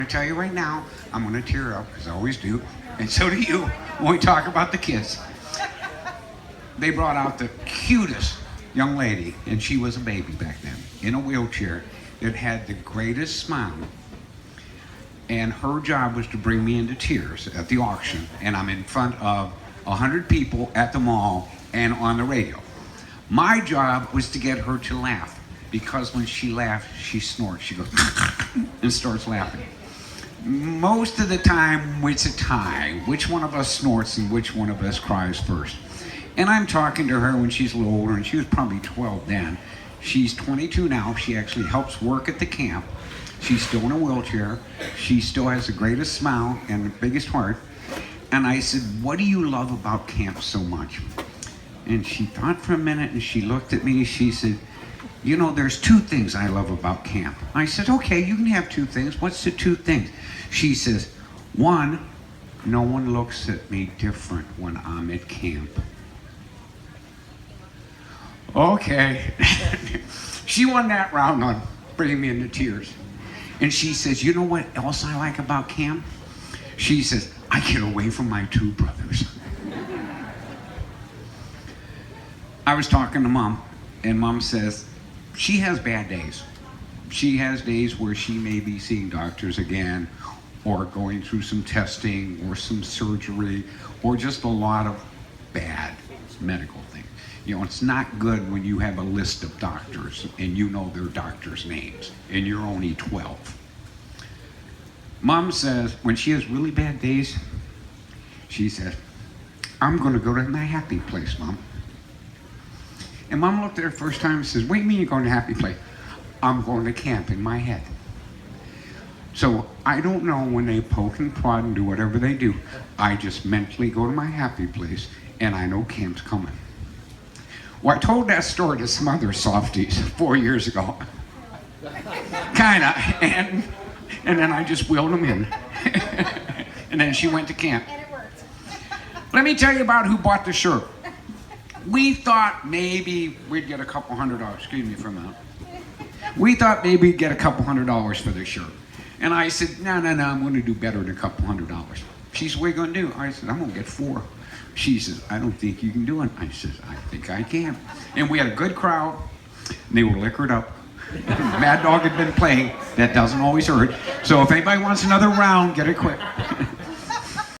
I tell you right now, I'm going to tear up because I always do, and so do you when we talk about the kids. They brought out the cutest young lady, and she was a baby back then, in a wheelchair, that had the greatest smile. And her job was to bring me into tears at the auction, and I'm in front of 100 people at the mall and on the radio. My job was to get her to laugh, because when she laughs, she snorts. She goes and starts laughing. Most of the time, it's a tie. Which one of us snorts and which one of us cries first? And I'm talking to her when she's a little older, and she was probably 12 then. She's 22 now. She actually helps work at the camp. She's still in a wheelchair. She still has the greatest smile and the biggest heart. And I said, what do you love about camp so much? And she thought for a minute, and she looked at me. She said, you know, there's two things I love about camp. I said, okay, you can have two things. What's the two things? She says, one, no one looks at me different when I'm at camp. Okay. She won that round on bringing me into tears. And she says, you know what else I like about camp? She says, I get away from my two brothers. I was talking to Mom, and Mom says, she has bad days. She has days where she may be seeing doctors again, or going through some testing, or some surgery, or just a lot of bad medical things. You know, it's not good when you have a list of doctors and you know their doctors' names and you're only 12. Mom says, when she has really bad days, she says, I'm going to go to my happy place, Mom. And Mom looked at her first time and says, what do you mean you're going to happy place? I'm going to camp in my head. So I don't know when they poke and prod and do whatever they do. I just mentally go to my happy place and I know camp's coming. Well, I told that story to some other softies 4 years ago. Kinda. And then I just wheeled them in. And then she went to camp. And it worked. Let me tell you about who bought the shirt. We thought maybe we'd get a couple $100. Excuse me for a minute. We thought maybe we'd get a couple $100 for this shirt. And I said, no, I'm going to do better than a couple $100. She said, what are you going to do? I said, I'm going to get 4. She says, I don't think you can do it. I says, I think I can. And we had a good crowd. And they were liquored up. Mad Dog had been playing. That doesn't always hurt. So if anybody wants another round, get it quick.